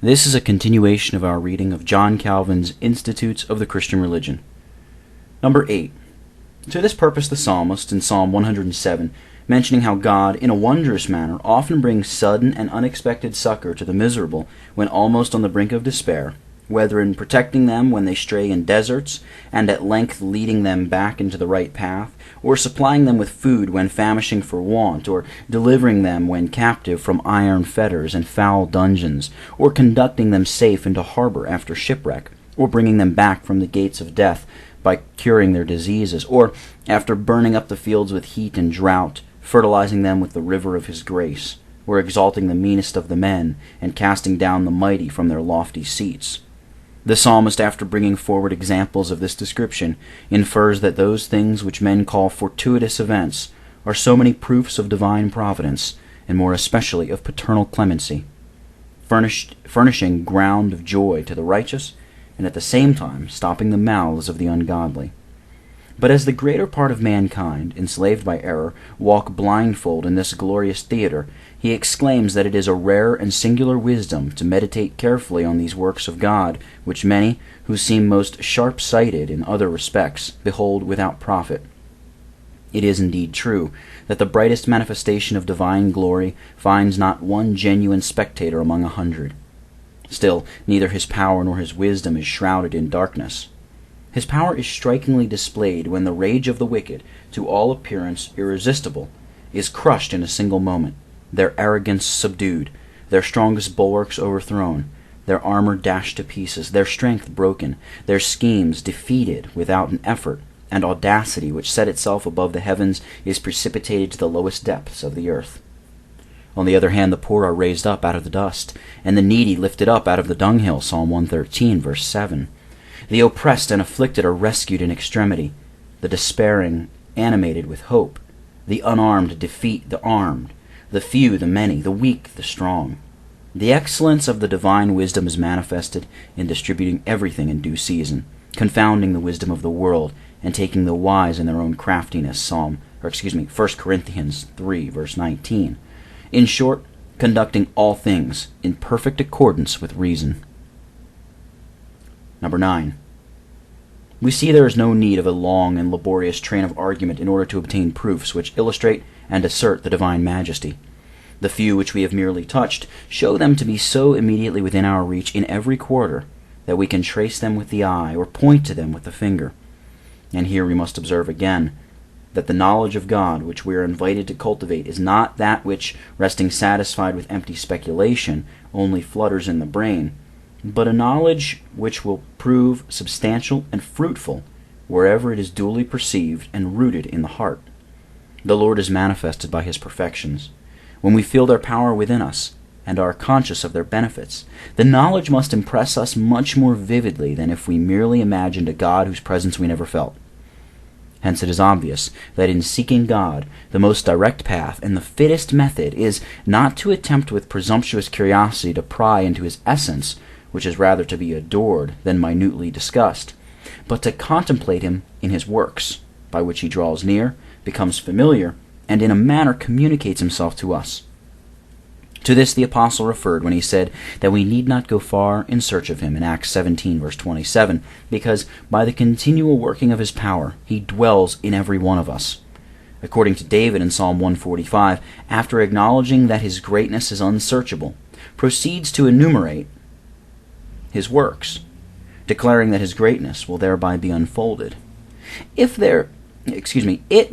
This is a continuation of our reading of John Calvin's Institutes of the Christian Religion. Number 8. To this purpose the psalmist, in Psalm 107, mentioning how God, in a wondrous manner, often brings sudden and unexpected succor to the miserable when almost on the brink of despair, whether in protecting them when they stray in deserts, and at length leading them back into the right path, or supplying them with food when famishing for want, or delivering them when captive from iron fetters and foul dungeons, or conducting them safe into harbor after shipwreck, or bringing them back from the gates of death by curing their diseases, or, after burning up the fields with heat and drought, fertilizing them with the river of his grace, or exalting the meanest of the men, and casting down the mighty from their lofty seats. The psalmist, after bringing forward examples of this description, infers that those things which men call fortuitous events are so many proofs of divine providence, and more especially of paternal clemency, furnishing ground of joy to the righteous, and at the same time stopping the mouths of the ungodly. But as the greater part of mankind, enslaved by error, walk blindfold in this glorious theater, he exclaims that it is a rare and singular wisdom to meditate carefully on these works of God, which many, who seem most sharp-sighted in other respects, behold without profit. It is indeed true that the brightest manifestation of divine glory finds not one genuine spectator among 100. Still, neither his power nor his wisdom is shrouded in darkness. His power is strikingly displayed when the rage of the wicked, to all appearance irresistible, is crushed in a single moment, their arrogance subdued, their strongest bulwarks overthrown, their armor dashed to pieces, their strength broken, their schemes defeated without an effort, and audacity which set itself above the heavens is precipitated to the lowest depths of the earth. On the other hand, the poor are raised up out of the dust, and the needy lifted up out of the dunghill, Psalm 113, verse 7. The oppressed and afflicted are rescued in extremity, the despairing animated with hope, the unarmed defeat the armed, the few the many, the weak the strong. The excellence of the divine wisdom is manifested in distributing everything in due season, confounding the wisdom of the world, and taking the wise in their own craftiness, 1 Corinthians 3, verse 19. In short, conducting all things in perfect accordance with reason. Number 9. We see there is no need of a long and laborious train of argument in order to obtain proofs which illustrate and assert the divine majesty. The few which we have merely touched show them to be so immediately within our reach in every quarter that we can trace them with the eye or point to them with the finger. And here we must observe again that the knowledge of God which we are invited to cultivate is not that which, resting satisfied with empty speculation, only flutters in the brain, but a knowledge which will prove substantial and fruitful wherever it is duly perceived and rooted in the heart. The Lord is manifested by his perfections. When we feel their power within us and are conscious of their benefits, the knowledge must impress us much more vividly than if we merely imagined a God whose presence we never felt. Hence it is obvious that in seeking God, the most direct path and the fittest method is not to attempt with presumptuous curiosity to pry into his essence, which is rather to be adored than minutely discussed, but to contemplate him in his works, by which he draws near, becomes familiar, and in a manner communicates himself to us. To this the apostle referred when he said that we need not go far in search of him in Acts 17, verse 27, because by the continual working of his power he dwells in every one of us. According to David in Psalm 145, after acknowledging that his greatness is unsearchable, proceeds to enumerate his works, declaring that his greatness will thereby be unfolded. It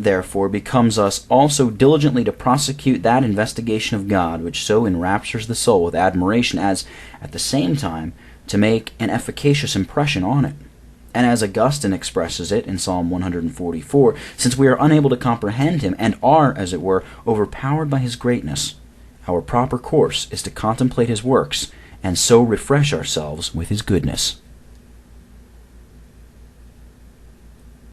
therefore becomes us also diligently to prosecute that investigation of God which so enraptures the soul with admiration as, at the same time, to make an efficacious impression on it. And as Augustine expresses it in Psalm 144, since we are unable to comprehend him and are, as it were, overpowered by his greatness, our proper course is to contemplate his works and so refresh ourselves with his goodness.